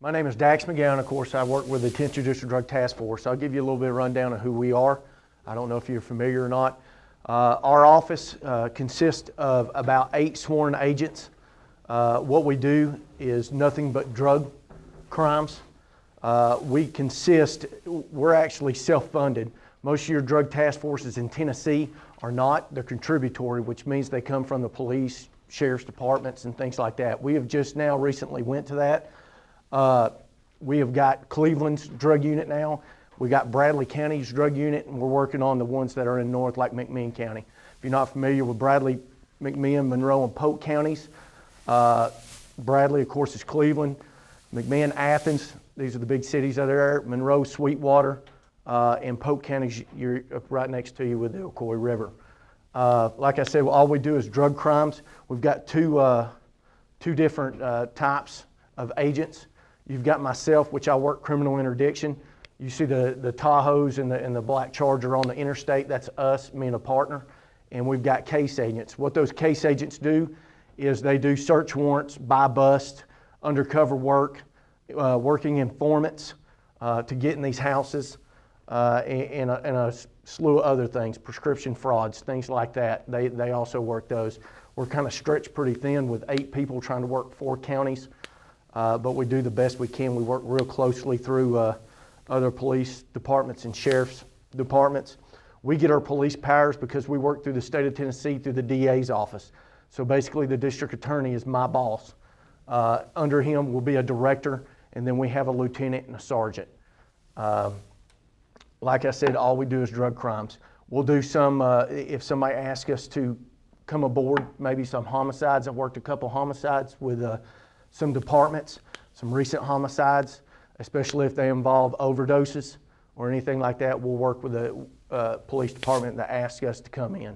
My name is Dax McGowan. Of course, I work with the 10th Judicial Drug Task Force. I'll give you a little bit of rundown of who we are. I don't know if you're familiar or not. Our office consists of about 8 sworn agents. What we do is nothing but drug crimes. We're actually self-funded. Most of your drug task forces in Tennessee are not. They're contributory, which means they come from the police, sheriff's departments, and things like that. We have just now recently went to that. We have got Cleveland's drug unit now. We got Bradley County's drug unit, and we're working on the ones that are in north, like McMinn County. If you're not familiar with Bradley, McMinn, Monroe, and Polk counties, Bradley, of course, is Cleveland. McMinn, Athens, these are the big cities that are there. Monroe, Sweetwater, and Polk counties, you're right next to you with the Ocoee River. Like I said, all we do is drug crimes. We've got two different types of agents. You've got myself, which I work criminal interdiction. You see the Tahoes and the black Charger on the interstate. That's us, me and a partner. And we've got case agents. What those case agents do is they do search warrants, buy bust, undercover work, working informants to get in these houses, and a slew of other things, prescription frauds, things like that. They also work those. We're kind of stretched pretty thin with 8 people trying to work 4 counties. But we do the best we can. We work real closely through other police departments and sheriff's departments. We get our police powers because we work through the state of Tennessee through the DA's office. So basically the district attorney is my boss. Under him will be a director, and then we have a lieutenant and a sergeant. Like I said, all we do is drug crimes. We'll do some, if somebody asks us to come aboard, maybe some homicides. I've worked a couple homicides with some departments, some recent homicides, especially if they involve overdoses or anything like that. We'll work with the police department that asks us to come in.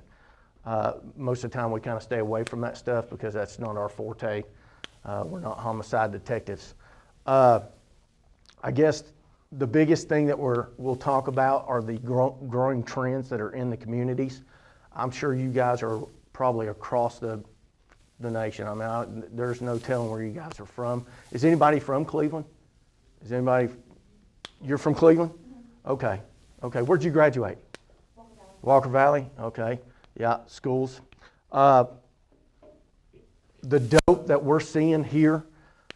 Most of the time we kind of stay away from that stuff because that's not our forte. We're not homicide detectives. I guess the biggest thing that we'll talk about are the growing trends that are in the communities. I'm sure you guys are probably across the nation. I mean, there's no telling where you guys are from. Is anybody from Cleveland? Is anybody, you're from Cleveland? Okay. Okay, where'd you graduate? Walker Valley. Okay, yeah, schools. The dope that we're seeing here,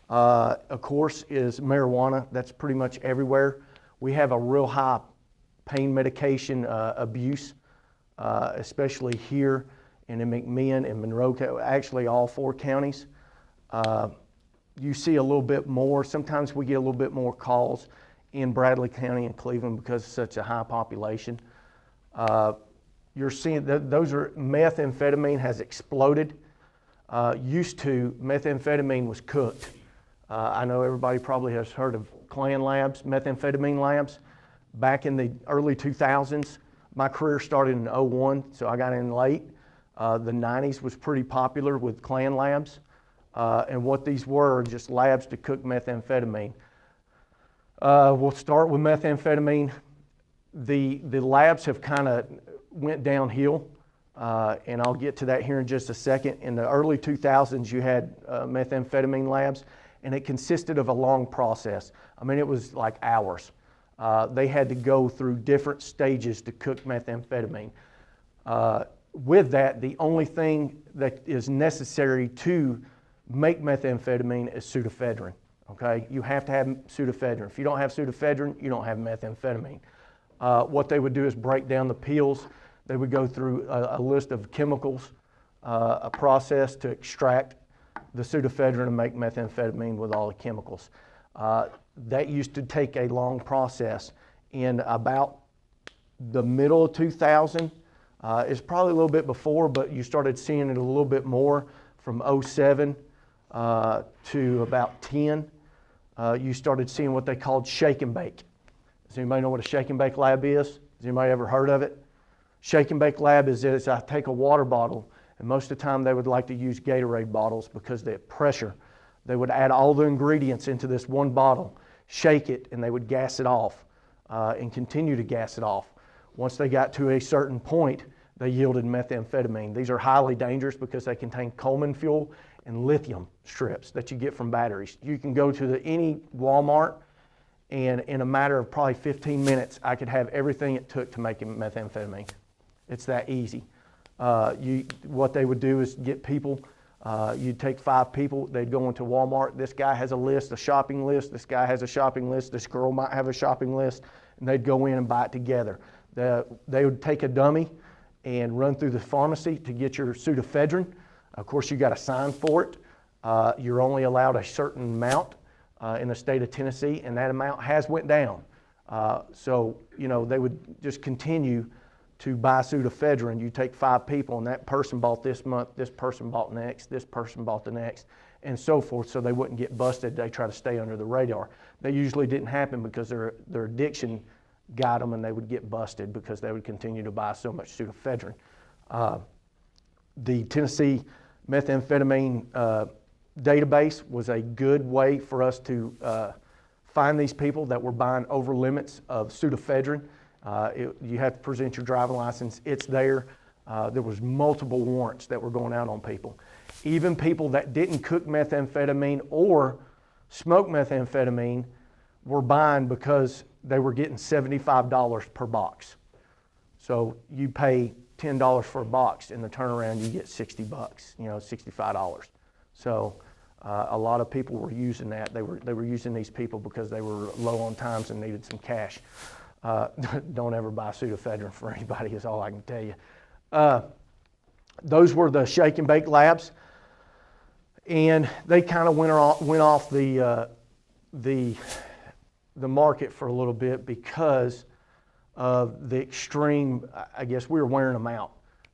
of course, is marijuana. That's pretty much everywhere. We have a real high pain medication abuse, especially here and in McMinn and Monroe, actually all 4 counties. You see a little bit more. Sometimes we get a little bit more calls in Bradley County and Cleveland because it's such a high population. You're seeing that methamphetamine has exploded. Used to, methamphetamine was cooked. I know everybody probably has heard of Clan Labs, methamphetamine labs. Back in the early 2000s, my career started in 01, so I got in late. The 90s was pretty popular with Clan Labs. And what these were, just labs to cook methamphetamine. We'll start with methamphetamine. The labs have kind of went downhill, and I'll get to that here in just a second. In the early 2000s, you had methamphetamine labs, and it consisted of a long process. I mean, it was like hours. They had to go through different stages to cook methamphetamine. With that, the only thing that is necessary to make methamphetamine is pseudoephedrine, okay? You have to have pseudoephedrine. If you don't have pseudoephedrine, you don't have methamphetamine. What they would do is break down the pills. They would go through a list of chemicals, a process to extract the pseudoephedrine and make methamphetamine with all the chemicals. That used to take a long process. In about the middle of 2000, it's probably a little bit before, but you started seeing it a little bit more from 07 to about 10. You started seeing what they called shake and bake. Does anybody know what a shake and bake lab is? Has anybody ever heard of it? Shake and bake lab is I take a water bottle, and most of the time they would like to use Gatorade bottles because the pressure. They would add all the ingredients into this one bottle, shake it, and they would gas it off and continue to gas it off. Once they got to a certain point, they yielded methamphetamine. These are highly dangerous because they contain Coleman fuel and lithium strips that you get from batteries. You can go to any Walmart, and in a matter of probably 15 minutes, I could have everything it took to make methamphetamine. It's that easy. What they would do is get people, you'd take 5 people, they'd go into Walmart. This guy has a list, a shopping list. This guy has a shopping list. This girl might have a shopping list, and they'd go in and buy it together. They would take a dummy and run through the pharmacy to get your pseudoephedrine. Of course, you got to sign for it. You're only allowed a certain amount in the state of Tennessee, and that amount has went down. So, they would just continue to buy pseudoephedrine. You take 5 people, and that person bought this month, this person bought next, this person bought the next, and so forth, so they wouldn't get busted. They try to stay under the radar. That usually didn't happen because their addiction got them, and they would get busted because they would continue to buy so much pseudoephedrine. The Tennessee methamphetamine database was a good way for us to find these people that were buying over limits of pseudoephedrine. You have to present your driving license. It's there. There was multiple warrants that were going out on people. Even people that didn't cook methamphetamine or smoke methamphetamine were buying because they were getting $75 per box. So you pay $10 for a box, in the turnaround you get $60, $65. So a lot of people were using that. They were using these people because they were low on times and needed some cash. Don't ever buy pseudoephedrine for anybody is all I can tell you. Those were the shake and bake labs, and they kind of went off the market for a little bit because of the extreme. I guess we were wearing them out.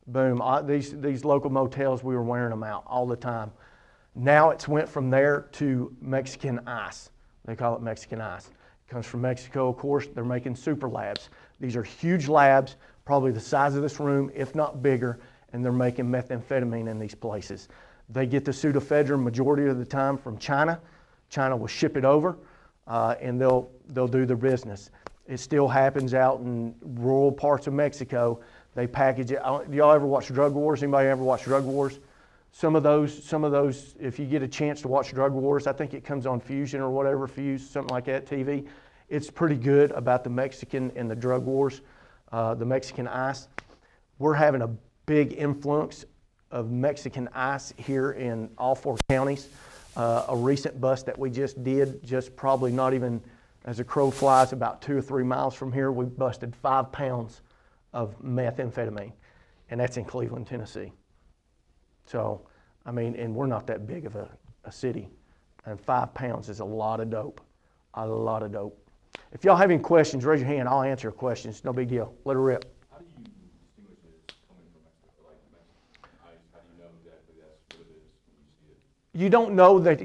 Boom! These local motels, we were wearing them out all the time. Now it's went from there to Mexican ice. They call it Mexican ice. It comes from Mexico, of course. They're making super labs. These are huge labs, probably the size of this room, if not bigger, and they're making methamphetamine in these places. They get the pseudoephedrine majority of the time from China. China will ship it over, and they'll do their business. It still happens out in rural parts of Mexico. They package it. Do y'all ever watch Drug Wars? Anybody ever watch Drug Wars? Some of those, if you get a chance to watch Drug Wars, I think it comes on Fusion or whatever, Fuse, something like that, TV. It's pretty good about the Mexican and the drug wars, the Mexican ice. We're having a big influence of Mexican ice here in all 4 counties. A recent bust that we just did, just probably not even as a crow flies, about 2 or 3 miles from here, we busted 5 pounds of methamphetamine, and that's in Cleveland, Tennessee. So, and we're not that big of a city, and 5 pounds is a lot of dope, a lot of dope. If y'all have any questions, raise your hand. I'll answer your questions. No big deal. Let her rip. How do you distinguish it as coming from Mexico, like Mexican ice? How do you know exactly that's what it is when you see it? You don't know that,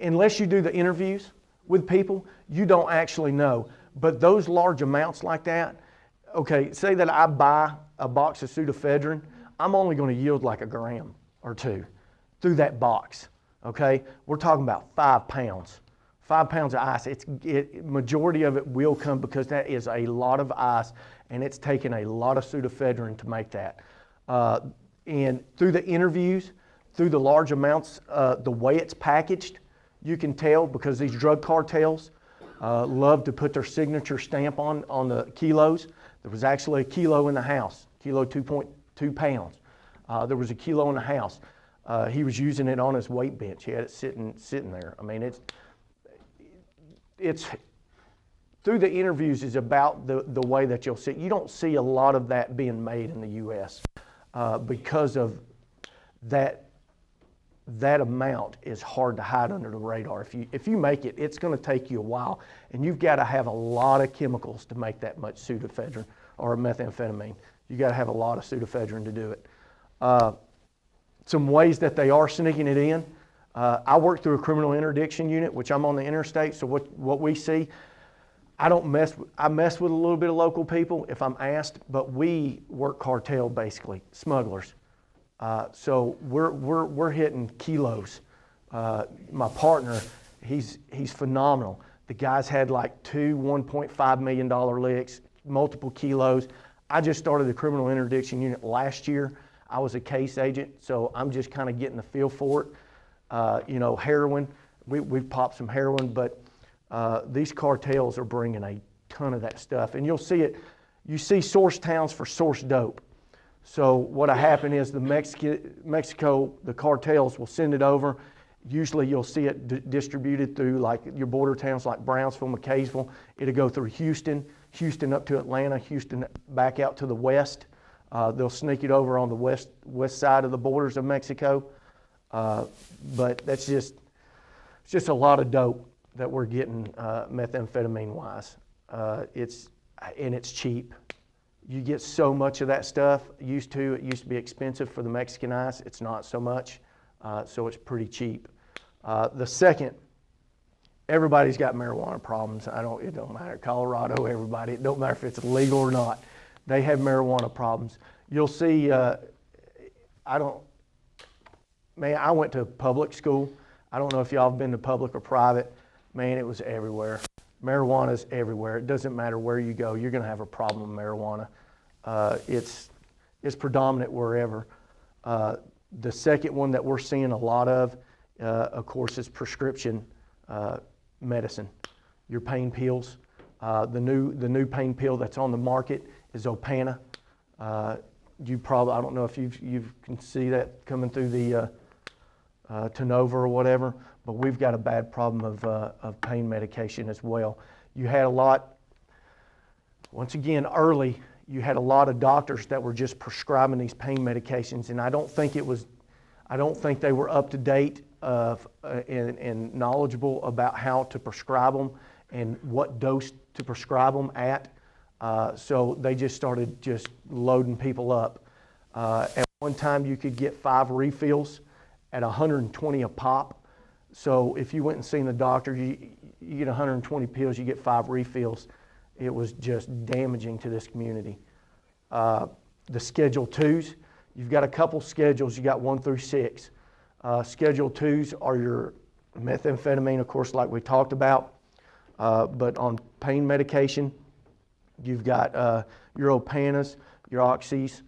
unless you do the interviews with people, you don't actually know. But those large amounts like that, okay, say that I buy a box of pseudoephedrine, I'm only going to yield like a gram or 2 through that box, okay? We're talking about 5 pounds. 5 pounds of ice, majority of it will come because that is a lot of ice, and it's taken a lot of pseudoephedrine to make that. And through the interviews, through the large amounts, the way it's packaged, you can tell because these drug cartels love to put their signature stamp on the kilos. There was actually a kilo in the house, kilo 2.2 pounds. There was a kilo in the house. He was using it on his weight bench. He had it sitting there. It's through the interviews is about the way that you'll see. You don't see a lot of that being made in the U.S. Because of that amount is hard to hide under the radar. If you make it, it's going to take you a while, and you've got to have a lot of chemicals to make that much pseudoephedrine or methamphetamine. You got to have a lot of pseudoephedrine to do it. Some ways that they are sneaking it in. I work through a criminal interdiction unit, which I'm on the interstate, so what we see, I mess with a little bit of local people if I'm asked, but we work cartel basically, smugglers. So we're hitting kilos. My partner, he's phenomenal. The guy's had like 2 $1.5 million licks, multiple kilos. I just started the criminal interdiction unit last year. I was a case agent, so I'm just kind of getting the feel for it. Heroin, we've popped some heroin, but these cartels are bringing a ton of that stuff. And you'll see it, you see source towns for source dope. So what'll happen is Mexico, the cartels will send it over. Usually you'll see it distributed through like your border towns like Brownsville, McKaysville. It'll go through Houston up to Atlanta, Houston back out to the west. They'll sneak it over on the west side of the borders of Mexico. But it's just a lot of dope that we're getting methamphetamine wise. It's cheap. You get so much of that stuff. It used to be expensive for the Mexican eyes. It's not so much. So it's pretty cheap. The second, everybody's got marijuana problems. It don't matter. Colorado, everybody. It don't matter if it's legal or not. They have marijuana problems. You'll see, I went to public school. I don't know if y'all have been to public or private. Man, it was everywhere. Marijuana's everywhere. It doesn't matter where you go. You're going to have a problem with marijuana. It's predominant wherever. The second one that we're seeing a lot of course, is prescription medicine. Your pain pills. The new pain pill that's on the market is Opana. I don't know if you can see that coming through the Tenova or whatever, but we've got a bad problem of pain medication as well. You had a lot, once again, early, you had a lot of doctors that were just prescribing these pain medications, and I don't think they were up to date and knowledgeable about how to prescribe them and what dose to prescribe them at. So they just started just loading people up. At one time, you could get 5 refills at $120 a pop. So if you went and seen the doctor, you get 120 pills, you get 5 refills. It was just damaging to this community. The Schedule 2s, you've got a couple schedules. You got 1 through 6. Schedule 2s are your methamphetamine, of course, like we talked about. But on pain medication, you've got your Opanas, your Oxys.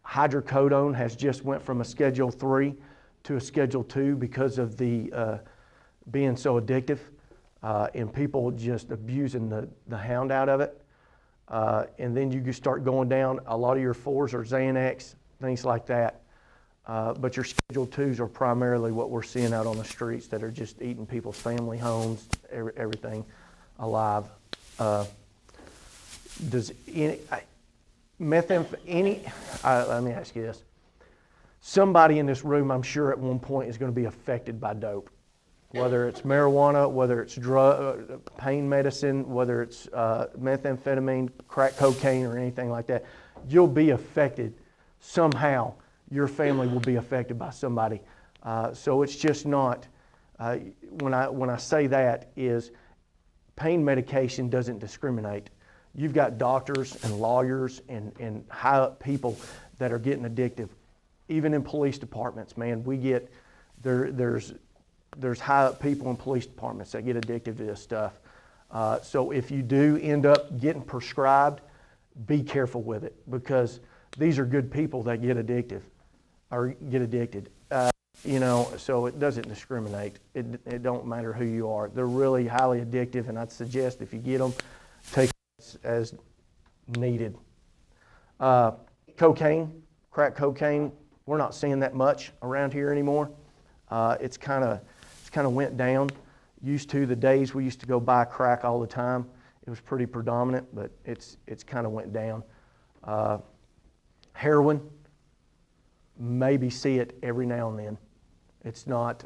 Hydrocodone has just went from a Schedule 3 to a Schedule 2 because of the being so addictive and people just abusing the hound out of it. And then you start going down, a lot of your 4s are Xanax, things like that. But your Schedule 2s are primarily what we're seeing out on the streets that are just eating people's family homes, everything alive. Let me ask you this. Somebody in this room, I'm sure at one point is going to be affected by dope. Whether it's marijuana, whether it's pain medicine, whether it's methamphetamine, crack cocaine, or anything like that. You'll be affected somehow. Your family will be affected by somebody. So it's just not, when I say that is pain medication doesn't discriminate. You've got doctors and lawyers and high up people that are getting addictive. Even in police departments, man, there's high up people in police departments that get addicted to this stuff. So if you do end up getting prescribed, be careful with it because these are good people that get addicted. So it doesn't discriminate. It don't matter who you are. They're really highly addictive, and I'd suggest if you get them, take it as needed. Cocaine, crack cocaine, we're not seeing that much around here anymore. It's kind of went down. Used to the days we used to go buy crack all the time. It was pretty predominant, but it's kind of went down. Heroin, maybe see it every now and then. It's not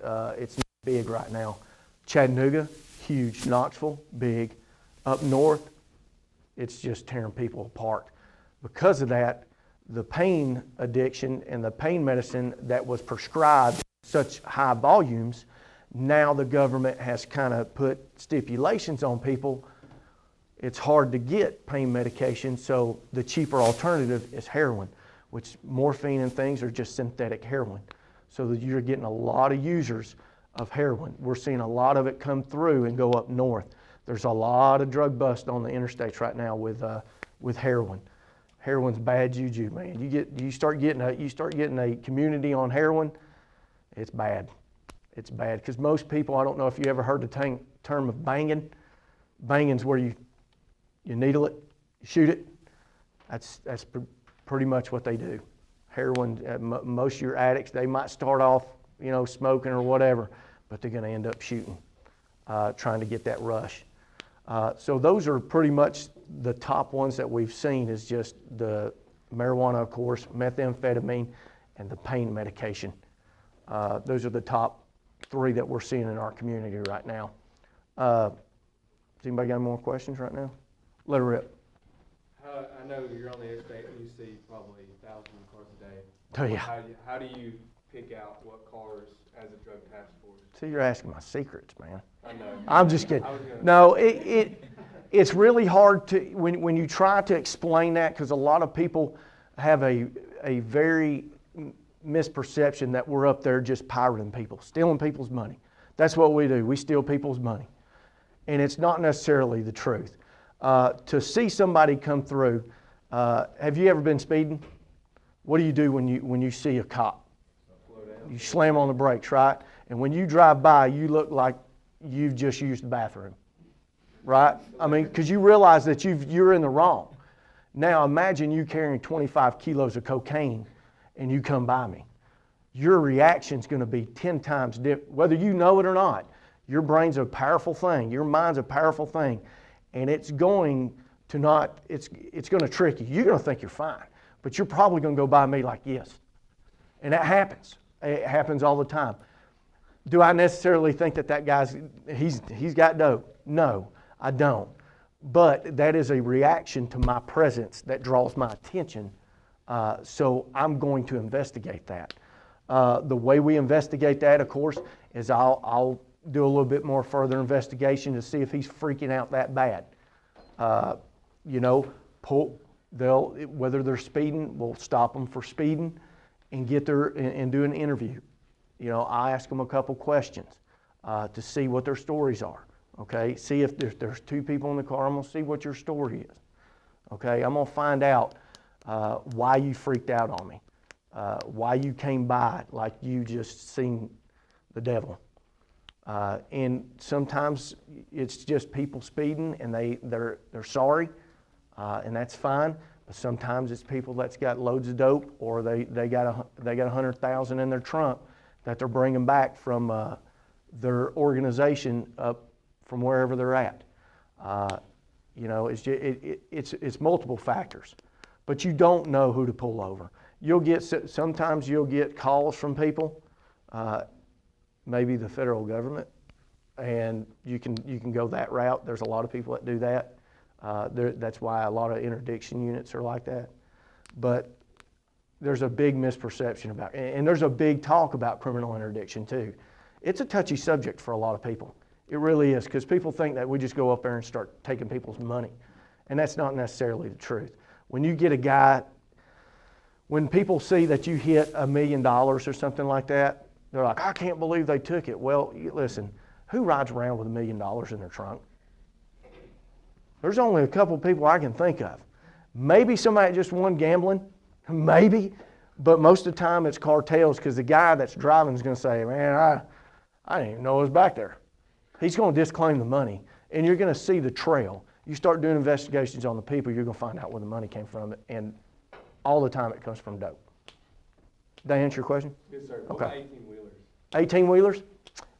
big right now. Chattanooga, huge. Knoxville, big. Up north, it's just tearing people apart. Because of that, the pain addiction and the pain medicine that was prescribed in such high volumes, now the government has kind of put stipulations on people. It's hard to get pain medication, so the cheaper alternative is heroin, which morphine and things are just synthetic heroin. So that you're getting a lot of users of heroin. We're seeing a lot of it come through and go up north. There's a lot of drug bust on the interstates right now with heroin. Heroin's bad juju, man. You start getting a community on heroin, it's bad. It's bad, because most people, I don't know if you ever heard the term of banging. Banging's where you needle it, you shoot it. That's pretty much what they do. Heroin, most of your addicts, they might start off, smoking or whatever, but they're going to end up shooting, trying to get that rush. So those are pretty much the top ones that we've seen, is just the marijuana, of course, methamphetamine, and the pain medication. Those are the top 3 that we're seeing in our community right now. Has anybody got any more questions right now? Let her rip. I know you're on the interstate and you see probably thousands of cars a day. Oh, yeah. How do you pick out what cars as a drug task force? See, you're asking my secrets, man. I know. I'm just kidding. No, it's really hard to, when you try to explain that, because a lot of people have a very misperception that we're up there just pirating people, stealing people's money. That's what we do. We steal people's money. And it's not necessarily the truth. To see somebody come through, have you ever been speeding? What do you do when you see a cop? You slam on the brakes, right? And when you drive by, you look like you've just used the bathroom, right? I mean, because you realize that you're in the wrong. Now imagine you carrying 25 kilos of cocaine and you come by me. Your reaction's going to be 10 times different, whether you know it or not. Your brain's a powerful thing. Your mind's a powerful thing. And it's going to trick you. You're going to think you're fine, but you're probably going to go by me like, yes. And that happens. It happens all the time. Do I necessarily think that guy's, he's got dope? No, I don't. But that is a reaction to my presence that draws my attention. So I'm going to investigate that. The way we investigate that, of course, is I'll do a little bit more further investigation to see if he's freaking out that bad. Whether they're speeding, we'll stop them for speeding and get there and do an interview. I ask them a couple questions to see what their stories are. Okay, see if there's 2 people in the car. I'm gonna see what your story is. Okay, I'm gonna find out why you freaked out on me, why you came by like you just seen the devil. And sometimes it's just people speeding and they're sorry, and that's fine. But sometimes it's people that's got loads of dope, or they got 100,000 in their trunk that they're bringing back from their organization up from wherever they're at. It's multiple factors, but you don't know who to pull over. Sometimes you'll get calls from people, maybe the federal government, and you can go that route. There's a lot of people that do that. That's why a lot of interdiction units are like that. But there's a big misperception about it, and there's a big talk about criminal interdiction too. It's a touchy subject for a lot of people. It really is, because people think that we just go up there and start taking people's money, and that's not necessarily the truth. When you get a guy, when people see that you hit $1 million or something like that, they're like, I can't believe they took it. Well, listen, who rides around with $1 million in their trunk? There's only a couple people I can think of. Maybe somebody just won gambling, maybe, but most of the time it's cartels, because the guy that's driving is going to say, man, I didn't even know it was back there. He's going to disclaim the money, and you're going to see the trail. You start doing investigations on the people, you're going to find out where the money came from, and all the time it comes from dope. Did I answer your question? Yes, sir. Okay. What about 18-wheelers? 18-wheelers?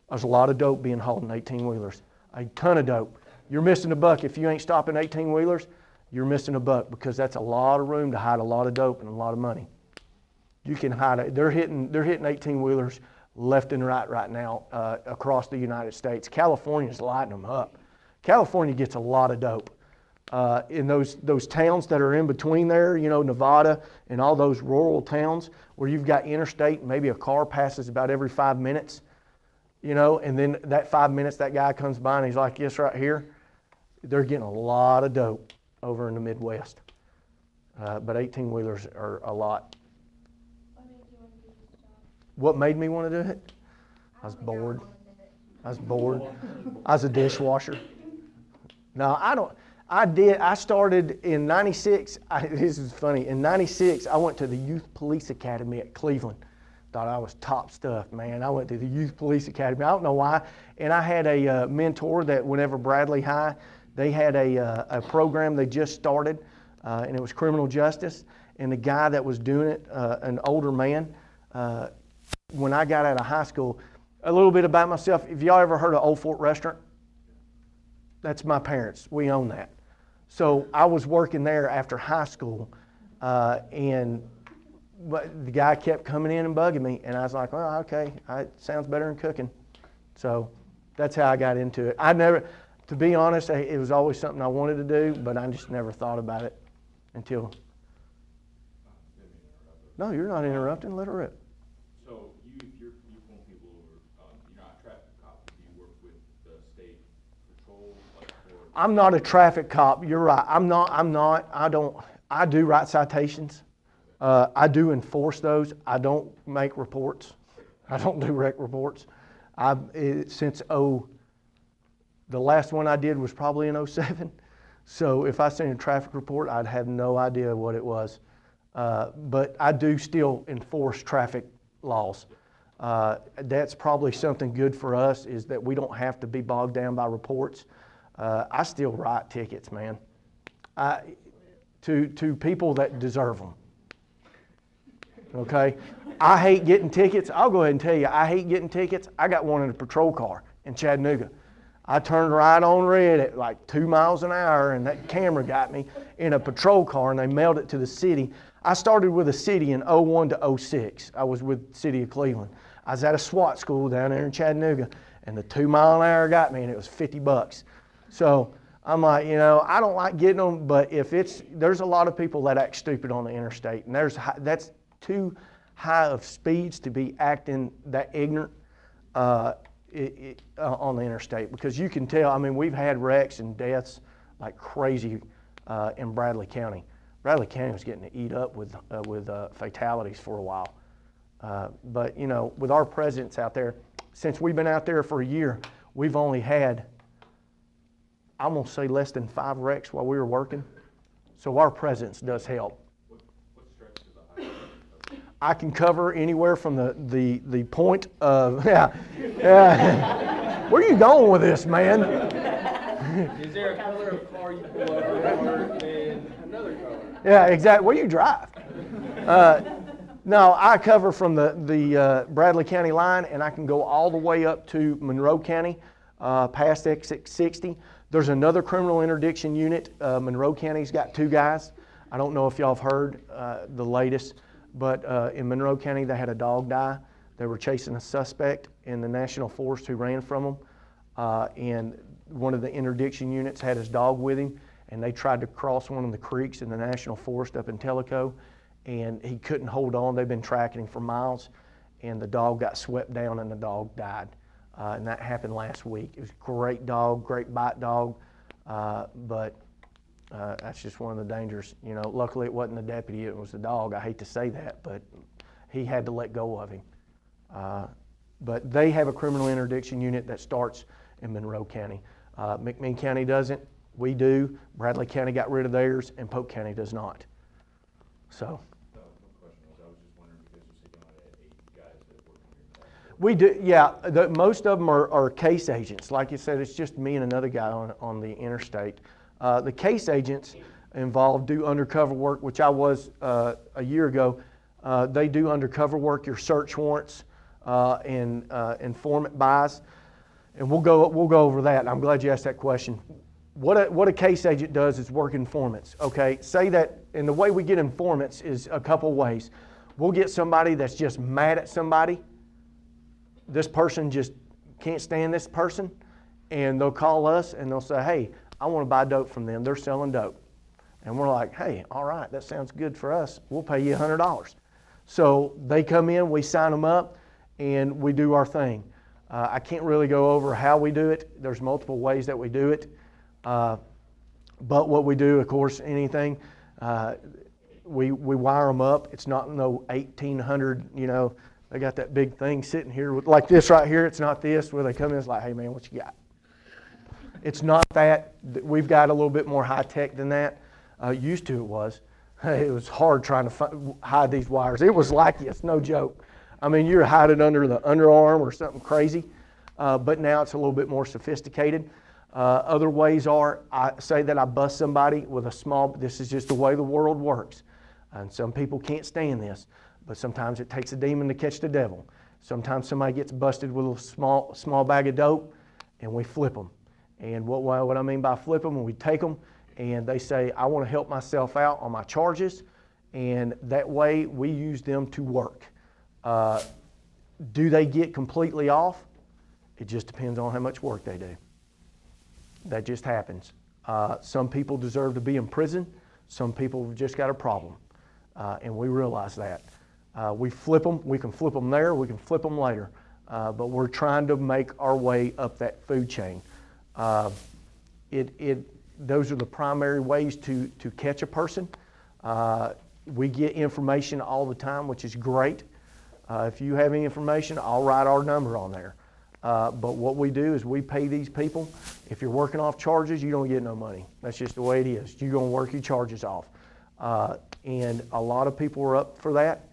There's a lot of dope being hauled in 18-wheelers. A ton of dope. You're missing a buck. If you ain't stopping 18-wheelers, you're missing a buck, because that's a lot of room to hide a lot of dope and a lot of money. You can hide it. They're hitting 18-wheelers left and right now across the United States. California's lighting them up. California gets a lot of dope. In those towns that are in between there, Nevada and all those rural towns where you've got interstate, maybe a car passes about every 5 minutes, and then that 5 minutes that guy comes by and he's like, yes, right here. They're getting a lot of dope over in the Midwest. But 18-wheelers are a lot. What made you want to do this job? What made me want to do it? I was bored. I was a dishwasher. No, I started in 96. This is funny. In 96, I went to the Youth Police Academy at Cleveland. thought I was top stuff, man. I went to the Youth Police Academy. I don't know why. And I had a mentor that whenever Bradley High, they had a program they just started, and it was criminal justice. And the guy that was doing it, an older man, when I got out of high school, a little bit about myself. Have y'all ever heard of Old Fort Restaurant? That's my parents. We own that. So I was working there after high school, but the guy kept coming in and bugging me, and I was like, well, okay, it sounds better than cooking. So that's how I got into it. To be honest, it was always something I wanted to do, but I just never thought about it until. No, you're not interrupting. Let her rip. So you phone people, or you're not a traffic cop. Do you work with the state patrol? I'm not a traffic cop. You're right. I'm not. I do write citations. I do enforce those. I don't make reports. I don't do rec reports. The last one I did was probably in 2007. So if I sent a traffic report, I'd have no idea what it was. But I do still enforce traffic laws. That's probably something good for us, is that we don't have to be bogged down by reports. I still write tickets, man, to people that deserve them. Okay? I hate getting tickets. I'll go ahead and tell you, I hate getting tickets. I got one in a patrol car in Chattanooga. I turned right on red at like 2 miles an hour, and that camera got me in a patrol car, and they mailed it to the city. I started with a city in 2001 to 2006. I was with the city of Cleveland. I was at a SWAT school down there in Chattanooga, and the 2 mile an hour got me, and it was $50. So I'm like, I don't like getting them, but there's a lot of people that act stupid on the interstate, and that's too high of speeds to be acting that ignorant on the interstate, because you can tell. I mean, we've had wrecks and deaths like crazy in Bradley County. Bradley County was getting to eat up with fatalities for a while. But with our presence out there, since we've been out there for a year, we've only had, I'm gonna say, less than 5 wrecks while we were working. So our presence does help. What stretch is the highway? I can cover anywhere from the point of, where are you going with this, man? Is there a color of car you pull over and another color? Yeah, exactly. Where you drive? No, I cover from the Bradley County line, and I can go all the way up to Monroe County, past Exit 60. There's another criminal interdiction unit. Monroe County's got 2 guys. I don't know if y'all have heard the latest, but in Monroe County they had a dog die. They were chasing a suspect in the National Forest who ran from them, and one of the interdiction units had his dog with him, and they tried to cross one of the creeks in the National Forest up in Tellico, and he couldn't hold on. They've been tracking him for miles, and the dog got swept down and the dog died. And that happened last week. It was a great dog, great bite dog, but that's just one of the dangers. Luckily it wasn't the deputy, it was the dog. I hate to say that, but he had to let go of him. But they have a criminal interdiction unit that starts in Monroe County. McMinn County doesn't. We do. Bradley County got rid of theirs, and Polk County does not. So. No question. I was just wondering, because you said you had 8 guys that work in your We do, yeah. Most of them are case agents. Like you said, it's just me and another guy on the interstate. The case agents involved do undercover work, which I was a year ago. They do undercover work, your search warrants, and informant buys, and we'll go over that. I'm glad you asked that question. What a case agent does is work informants. Okay, say that, and the way we get informants is a couple ways. We'll get somebody that's just mad at somebody. This person just can't stand this person, and they'll call us and they'll say, hey, I want to buy dope from them. They're selling dope. And we're like, hey, all right, that sounds good for us. We'll pay you $100. So they come in, we sign them up, and we do our thing. I can't really go over how we do it. There's multiple ways that we do it. But what we do, of course, anything, we wire them up. It's not no 1800, they got that big thing sitting here with, like this right here. It's not this, where they come in, it's like, hey man, what you got? It's not that. We've got a little bit more high tech than that. Used to it was. It was hard trying to hide these wires. It was like this, no joke. I mean, you're hiding under the underarm or something crazy, but now it's a little bit more sophisticated. Other ways are, I say that I bust somebody with a small, this is just the way the world works. And some people can't stand this, but sometimes it takes a demon to catch the devil. Sometimes somebody gets busted with a small bag of dope, and we flip them. And what I mean by flip them, we take them, and they say, I want to help myself out on my charges, and that way we use them to work. Do they get completely off? It just depends on how much work they do. That just happens. Some people deserve to be in prison. Some people have just got a problem, and we realize that. We flip them. We can flip them there. We can flip them later. But we're trying to make our way up that food chain. Those are the primary ways to catch a person. We get information all the time, which is great. If you have any information, I'll write our number on there. But what we do is we pay these people. If you're working off charges, you don't get no money. That's just the way it is. You're going to work your charges off. And a lot of people are up for that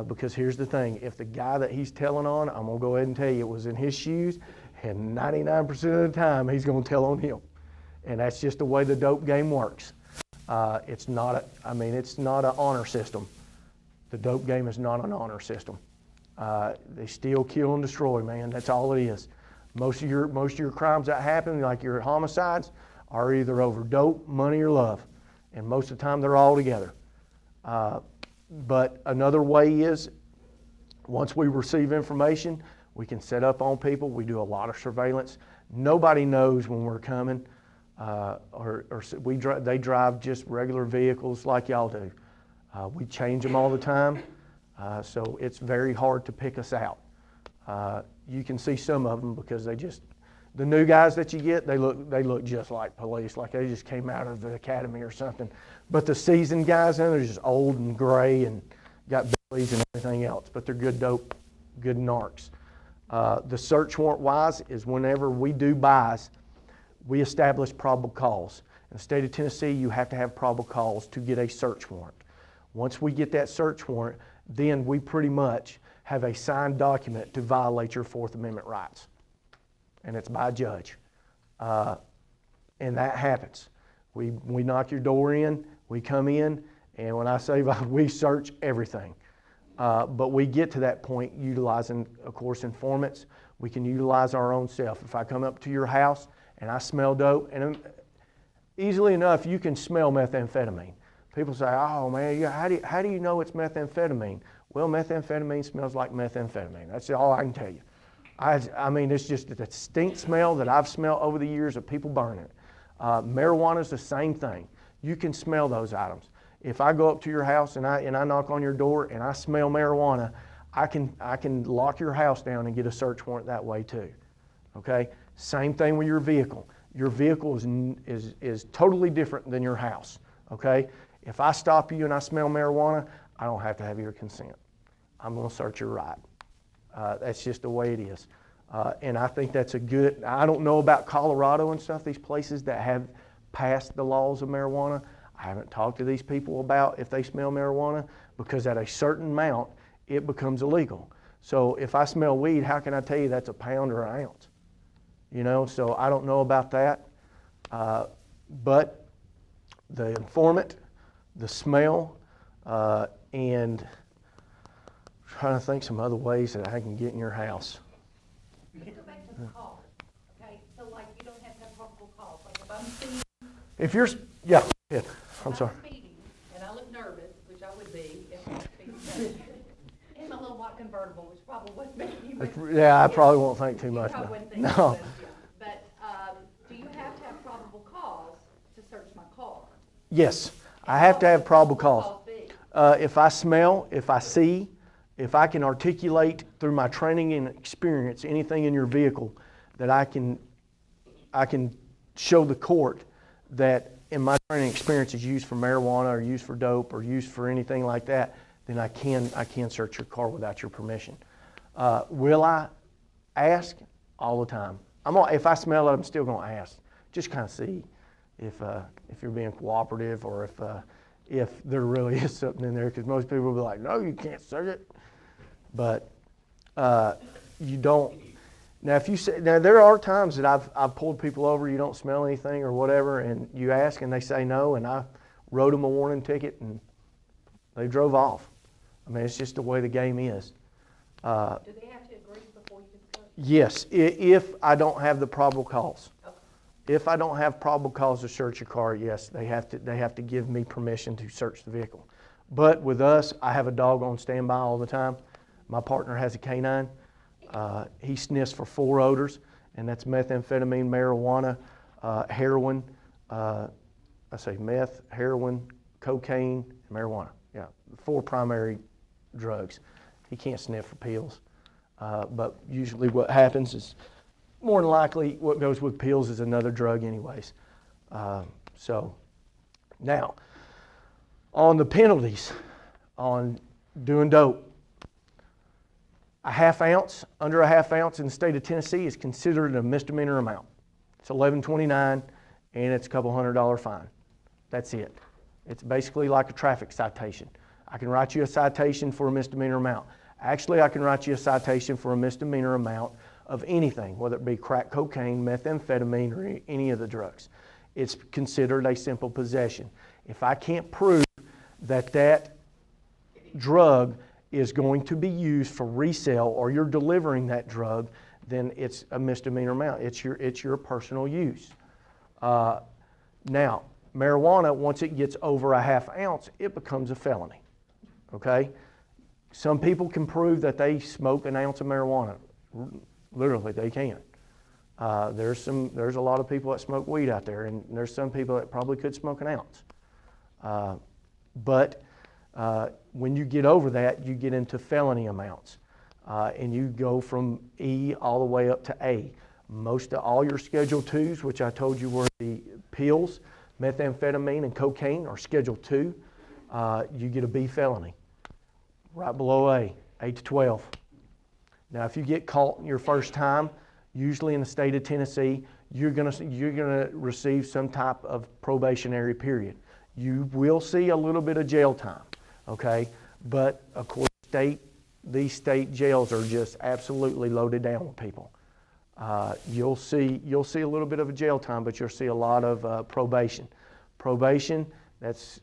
because here's the thing. If the guy that he's telling on, I'm going to go ahead and tell you, it was in his shoes, and 99% of the time, he's going to tell on him. And that's just the way the dope game works. It's not an honor system. The dope game is not an honor system. They steal, kill, and destroy, man. That's all it is. Most of your crimes that happen, like your homicides, are either over dope, money, or love. And most of the time, they're all together. But another way is, once we receive information, we can set up on people. We do a lot of surveillance. Nobody knows when we're coming. They drive just regular vehicles like y'all do. We change them all the time, so it's very hard to pick us out. You can see some of them because the new guys that you get, they look just like police, like they just came out of the academy or something. But the seasoned guys, they're just old and gray and got bellies and everything else, but they're good dope, good narcs. The search warrant wise is whenever we do buys, we establish probable cause. In the state of Tennessee, you have to have probable cause to get a search warrant. Once we get that search warrant, then we pretty much have a signed document to violate your Fourth Amendment rights. And it's by a judge. And that happens. We knock your door in, we come in, and when I say we search everything. But we get to that point utilizing, of course, informants. We can utilize our own self. If I come up to your house and I smell dope, and easily enough, you can smell methamphetamine. People say, oh man, how do you know it's methamphetamine? Well, methamphetamine smells like methamphetamine. That's all I can tell you. I mean, it's just a distinct smell that I've smelled over the years of people burning it. Marijuana is the same thing. You can smell those items. If I go up to your house and I knock on your door and I smell marijuana, I can lock your house down and get a search warrant that way too. Okay? Same thing with your vehicle. Your vehicle is totally different than your house. Okay? If I stop you and I smell marijuana, I don't have to have your consent. I'm going to search your ride. That's just the way it is. And I think that's I don't know about Colorado and stuff, these places that have passed the laws of marijuana. I haven't talked to these people about if they smell marijuana, because at a certain amount, it becomes illegal. So if I smell weed, how can I tell you that's a pound or an ounce? You know, so I don't know about that. But the informant, the smell, and trying to think some other ways that I can get in your house. Go back to the call, okay? So like you don't have to have probable cause. Like if I'm speeding, If you're, yeah, I'm if sorry. I'm speeding and I look nervous, which I would be if I was speeding, in my little white convertible, which probably wouldn't make you. Yeah, I probably won't think too You much. probably But, wouldn't think no. so, yeah. But do you have to have probable cause to search my car? Yes, I have to have probable cause. Cause be? If I smell, if I see, if I can articulate through my training and experience anything in your vehicle that I can show the court that in my training experience is used for marijuana or used for dope or used for anything like that, then I can search your car without your permission. Will I ask? All the time. If I smell it, I'm still going to ask. Just kind of see if you're being cooperative or if there really is something in there, because most people will be like, no, you can't search it. But You don't. Now, if you say, now there are times that I've pulled people over, you don't smell anything or whatever, and you ask and they say no, and I wrote them a warning ticket and they drove off. I mean, it's just the way the game is. Do they have to agree before you discuss? Yes, if I don't have the probable cause. Okay. If I don't have probable cause to search your car, yes, they have to give me permission to search the vehicle. But with us, I have a dog on standby all the time. My partner has a canine. He sniffs for 4 odors, and that's methamphetamine, marijuana, heroin. I say meth, heroin, cocaine, and marijuana. Yeah, 4 primary drugs. He can't sniff for pills. But usually what happens is, more than likely, what goes with pills is another drug anyways. So now, on the penalties on doing dope, a half ounce, under a half ounce in the state of Tennessee is considered a misdemeanor amount. It's $11.29 and it's a couple $100 fine. That's it. It's basically like a traffic citation. I can write you a citation for a misdemeanor amount. Actually, I can write you a citation for a misdemeanor amount of anything, whether it be crack cocaine, methamphetamine, or any of the drugs. It's considered a simple possession. If I can't prove that that drug is going to be used for resale or you're delivering that drug, then it's a misdemeanor amount. It's your personal use. Now, marijuana, once it gets over a half ounce, it becomes a felony. Okay? Some people can prove that they smoke an ounce of marijuana. Literally, they can. There's a lot of people that smoke weed out there, and there's some people that probably could smoke an ounce. But when you get over that, you get into felony amounts, and you go from E all the way up to A. Most of all your Schedule IIs, which I told you were the pills, methamphetamine, and cocaine, are Schedule II. You get a B felony. Right below A, 8 to 12. Now, if you get caught your first time, usually in the state of Tennessee, you're gonna receive some type of probationary period. You will see a little bit of jail time, okay? But of course, these state jails are just absolutely loaded down with people. You'll see a little bit of a jail time, but you'll see a lot of probation. Probation, that's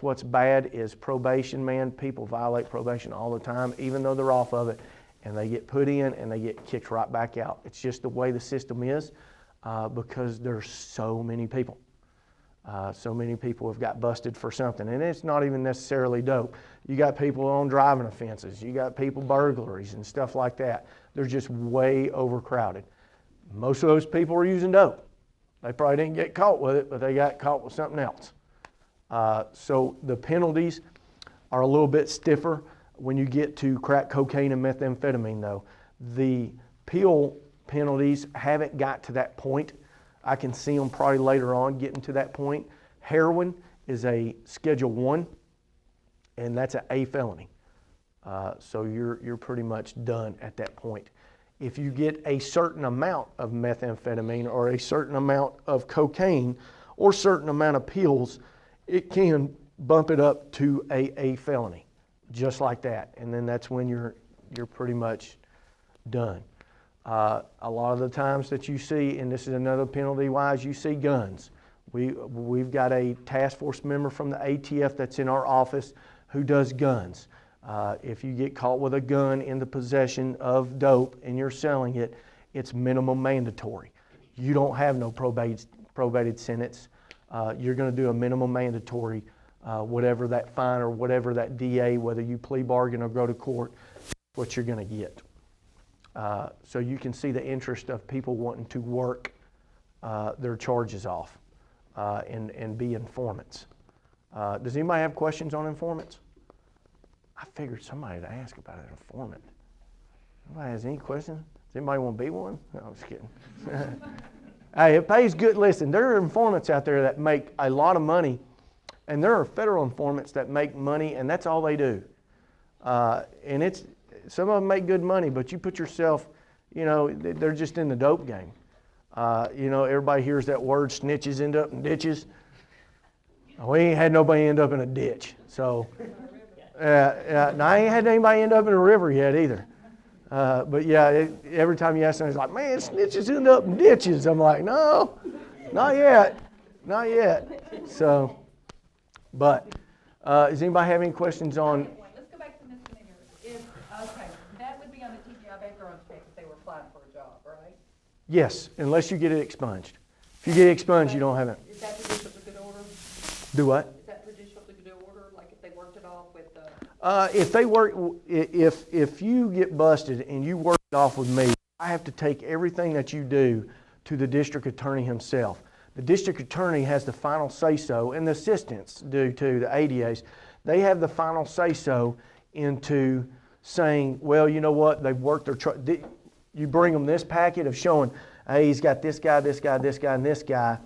what's bad is probation, man. People violate probation all the time, even though they're off of it, and they get put in and they get kicked right back out. It's just the way the system is because there's so many people. So many people have got busted for something, and it's not even necessarily dope. You got people on driving offenses. You got people burglaries and stuff like that. They're just way overcrowded. Most of those people are using dope. They probably didn't get caught with it, but they got caught with something else. So the penalties are a little bit stiffer when you get to crack cocaine and methamphetamine, though. The pill penalties haven't got to that point. I can see them probably later on getting to that point. Heroin is a Schedule I, and that's an A felony. So you're pretty much done at that point. If you get a certain amount of methamphetamine or a certain amount of cocaine or a certain amount of pills, it can bump it up to a felony, just like that. And then that's when you're pretty much done. A lot of the times that you see, and this is another penalty-wise, you see guns. We've got a task force member from the ATF that's in our office who does guns. If you get caught with a gun in the possession of dope and you're selling it, it's minimum mandatory. You don't have no probated sentence. You're going to do a minimum mandatory, whatever that fine or whatever that DA, whether you plea bargain or go to court, what you're going to get. So you can see the interest of people wanting to work their charges off and be informants. Does anybody have questions on informants? I figured somebody to ask about an informant. Anybody has any questions? Does anybody want to be one? No, I'm just kidding. Hey, it pays good. Listen, there are informants out there that make a lot of money, and there are federal informants that make money, and that's all they do. And some of them make good money, but you put yourself, they're just in the dope game. Everybody hears that word, snitches end up in ditches. We ain't had nobody end up in a ditch. So, I ain't had anybody end up in a river yet either. But yeah, every time you ask them, it's like, man, snitches end up in ditches. I'm like, no, not yet, not yet. So, but does anybody have any questions on? Let's go back to misdemeanors. Okay, that would be on the TBI background check if they were applying for a job, right? Yes, unless you get it expunged. If you get it expunged, you don't have it. Is that judicial to good order? Do what? Is that judicial to good order, like if they worked it off with If they work, if you get busted and you work it off with me, I have to take everything that you do to the district attorney himself. The district attorney has the final say-so, and the assistants do too, the ADAs. They have the final say-so into saying, well, you know what, they've worked their, you bring them this packet of showing, hey, he's got this guy, this guy, this guy, and this guy,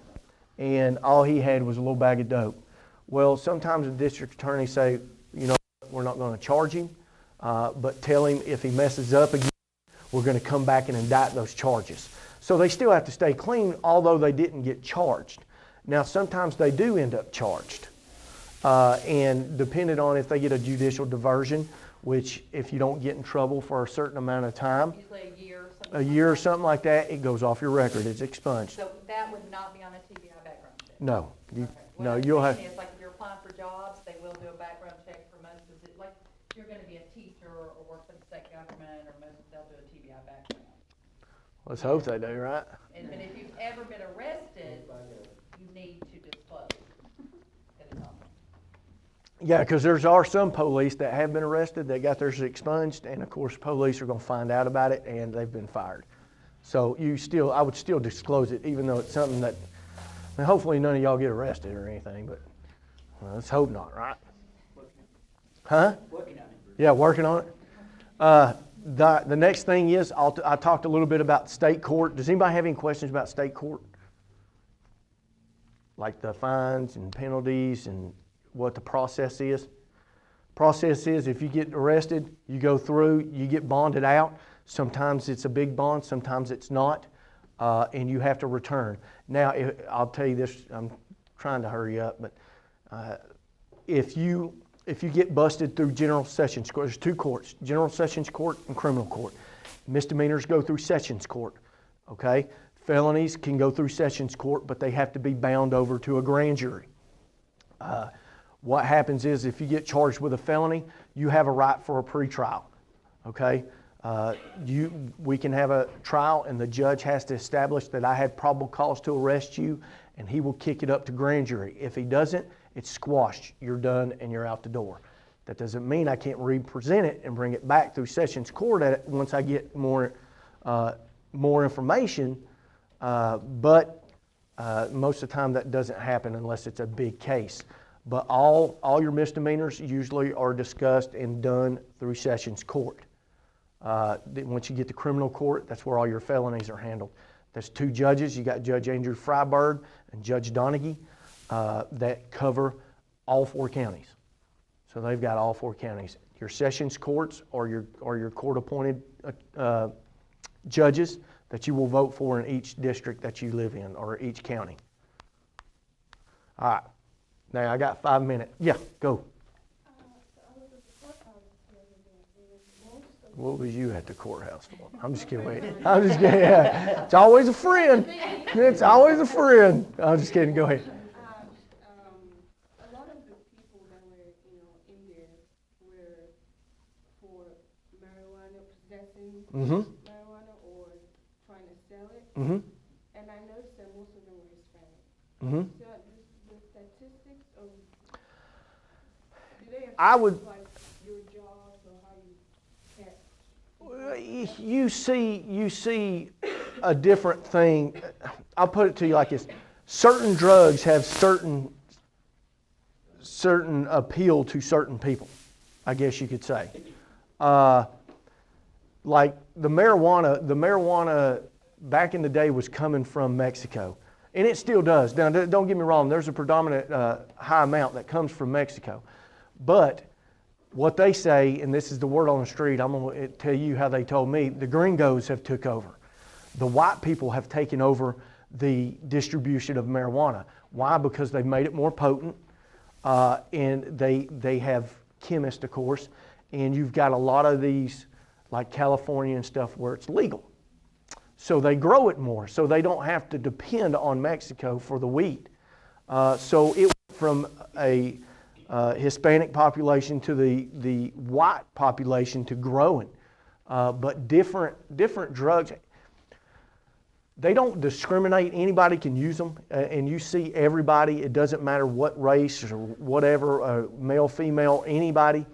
and all he had was a little bag of dope. Well, sometimes the district attorney say, you know, we're not going to charge him, but tell him if he messes up again, we're going to come back and indict those charges. So they still have to stay clean, although they didn't get charged. Now, sometimes they do end up charged, and depending on if they get a judicial diversion, which if you don't get in trouble for a certain amount of time, usually a year or something? a year or something like that, it goes off your record. It's expunged. So that would not be on a TBI background check? No, Okay. no, What I'm you'll have. saying is, like, if you're applying for jobs, they will do a background check for most of it. Like, if you're gonna be a teacher or work for the state government, or most, they'll do a TBI background. Let's hope they do, right? But if you've ever been arrested, you need to disclose that it's on. Yeah, because are some police that have been arrested, that got theirs expunged, and of course, police are going to find out about it, and they've been fired. So I would still disclose it, even though it's something that, and hopefully none of y'all get arrested or anything, but let's hope not, right? Huh? Working on it. Yeah, working on it. The next thing is, I talked a little bit about state court. Does anybody have any questions about state court? Like the fines and penalties and what the process is? Process is, if you get arrested, you go through, you get bonded out. Sometimes it's a big bond, sometimes it's not, and you have to return. Now, I'll tell you this, I'm trying to hurry up, but if you get busted through General Sessions Court, there's two courts, General Sessions Court and Criminal Court. Misdemeanors go through Sessions Court, okay? Felonies can go through Sessions Court, but they have to be bound over to a grand jury. What happens is, if you get charged with a felony, you have a right for a pretrial, okay? We can have a trial, and the judge has to establish that I had probable cause to arrest you, and he will kick it up to grand jury. If he doesn't, it's squashed. You're done, and you're out the door. That doesn't mean I can't re-present it and bring it back through Sessions Court once I get more information, but most of the time that doesn't happen unless it's a big case. But all your misdemeanors usually are discussed and done through Sessions Court. Once you get to criminal court, that's where all your felonies are handled. There's two judges. You got Judge Andrew Freiberg and Judge Donaghy that cover all four counties. So they've got all four counties. Your Sessions courts or your court-appointed judges that you will vote for in each district that you live in or each county. All right. Now I got 5 minutes. Yeah, go. What was you at the courthouse for? I'm just kidding. Wait. I'm just kidding. Yeah. It's always a friend. It's always a friend. I'm just kidding. Go ahead. A lot of the people that were, in there were for marijuana, possessing marijuana or trying to sell it. Mm-hmm. And I noticed that most of them were Hispanic. Mm-hmm. So the statistics of, do they I affect would- like your jobs or how you catch? You see a different thing. I'll put it to you like this. Certain drugs have certain appeal to certain people, I guess you could say. Like the marijuana back in the day was coming from Mexico. And it still does. Now, don't get me wrong, there's a predominant high amount that comes from Mexico. But what they say, and this is the word on the street, I'm going to tell you how they told me, the gringos have took over. The white people have taken over the distribution of marijuana. Why? Because they've made it more potent, and they have chemists, of course, and you've got a lot of these like California and stuff where it's legal. So they grow it more, so they don't have to depend on Mexico for the wheat. So it went from a Hispanic population to the white population to growing. But different drugs, they don't discriminate. Anybody can use them, and you see everybody. It doesn't matter what race or whatever, male, female, anybody.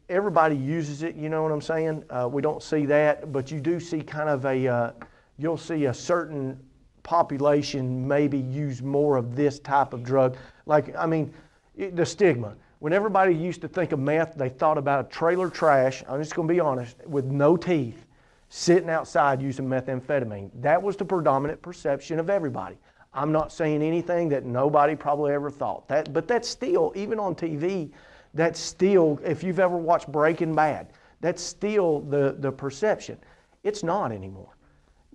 Everybody uses it. You know what I'm saying? We don't see that, but you do see kind of you'll see a certain population maybe use more of this type of drug. Like, I mean, the stigma. When everybody used to think of meth, they thought about a trailer trash, I'm just going to be honest, with no teeth, sitting outside using methamphetamine. That was the predominant perception of everybody. I'm not saying anything that nobody probably ever thought. But that's still, even on TV, that's still, if you've ever watched Breaking Bad, that's still the perception. It's not anymore.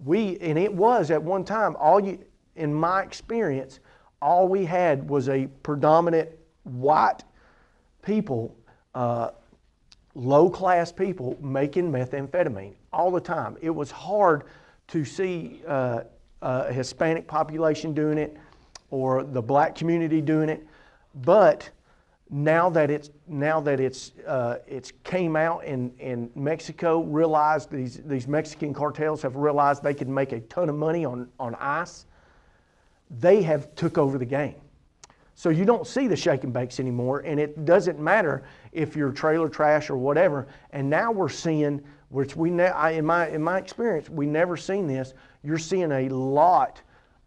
And it was at one time, in my experience, all we had was a predominant white people, low-class people making methamphetamine all the time. It was hard to see a Hispanic population doing it or the black community doing it, but now that it's came out and Mexico realized, these Mexican cartels have realized they can make a ton of money on ice, they have took over the game. So you don't see the shake and bakes anymore, and it doesn't matter if you're trailer trash or whatever. And now we're seeing, which in my experience, we never seen this. You're seeing a lot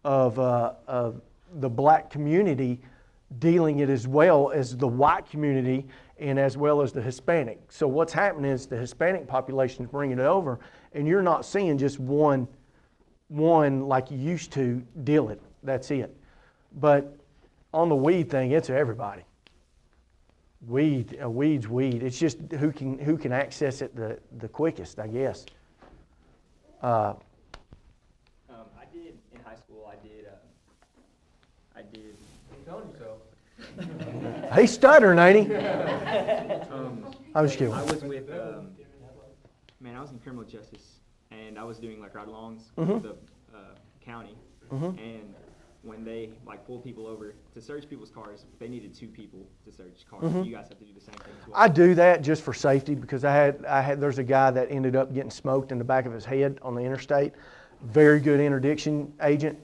of the black community dealing it as well as the white community and as well as the Hispanic. So what's happening is the Hispanic population is bringing it over, and you're not seeing just one like you used to deal it. That's it. But on the weed thing, it's everybody. Weed's weed. It's just who can access it the quickest, I guess. I did in high school. I did. Telling yourself. He's stuttering, ain't he? I'm just kidding. I was with. I was in criminal justice, and I was doing like ride-alongs Mm-hmm. with the county, and when they pulled people over to search people's cars, they needed 2 people to search cars. You guys have to do the same thing as well. I do that just for safety because there's a guy that ended up getting smoked in the back of his head on the interstate. Very good interdiction agent.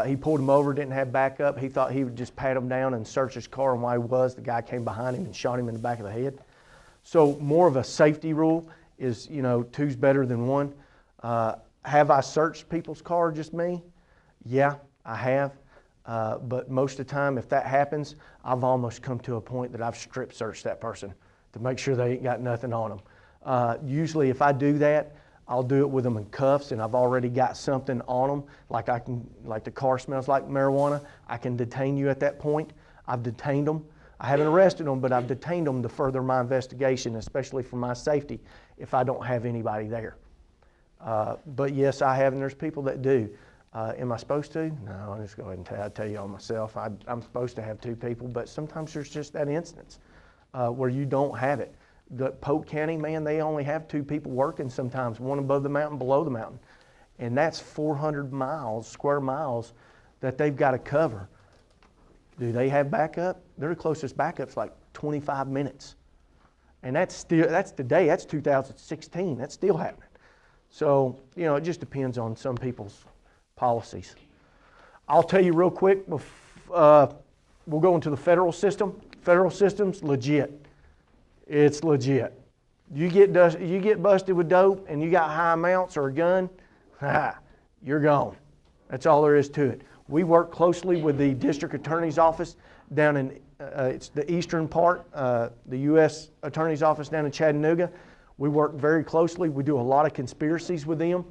He pulled him over, didn't have backup. He thought he would just pat him down and search his car, and while he was, the guy came behind him and shot him in the back of the head. So more of a safety rule is, 2's better than 1. Have I searched people's car, just me? Yeah, I have. But most of the time, if that happens, I've almost come to a point that I've strip searched that person to make sure they ain't got nothing on them. Usually if I do that, I'll do it with them in cuffs, and I've already got something on them, like the car smells like marijuana. I can detain you at that point. I've detained them. I haven't arrested them, but I've detained them to further my investigation, especially for my safety, if I don't have anybody there. But yes, I have, and there's people that do. Am I supposed to? No, I'll just go ahead and tell you all myself. I'm supposed to have 2 people, but sometimes there's just that instance where you don't have it. The Polk County, man, they only have 2 people working sometimes, one above the mountain, below the mountain. And that's 400 square miles that they've got to cover. Do they have backup? Their closest backup's like 25 minutes. And that's today, that's 2016, that's still happening. So, it just depends on some people's policies. I'll tell you real quick, we'll go into the federal system. Federal system's legit. It's legit. You get busted with dope and you got high amounts or a gun, you're gone. That's all there is to it. We work closely with the district attorney's office down in, it's the eastern part, the U.S. Attorney's Office down in Chattanooga. We work very closely. We do a lot of conspiracies with them.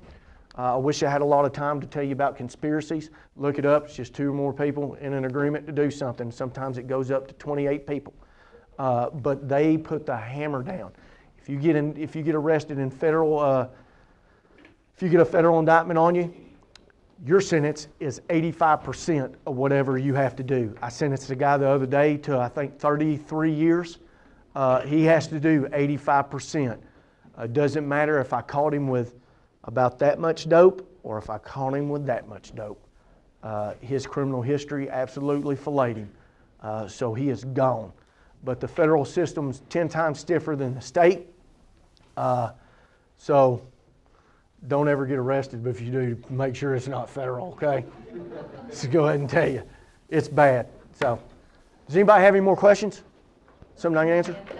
I wish I had a lot of time to tell you about conspiracies. Look it up. It's just 2 or more people in an agreement to do something. Sometimes it goes up to 28 people. But they put the hammer down. If you get arrested in federal, if you get a federal indictment on you, your sentence is 85% of whatever you have to do. I sentenced a guy the other day to, I think, 33 years. He has to do 85%. Doesn't matter if I caught him with about that much dope or if I caught him with that much dope. His criminal history absolutely filleted him, so he is gone. But the federal system's 10 times stiffer than the state, so don't ever get arrested, but if you do, make sure it's not federal, okay? So go ahead and tell you, it's bad. So, does anybody have any more questions? Something I can answer? And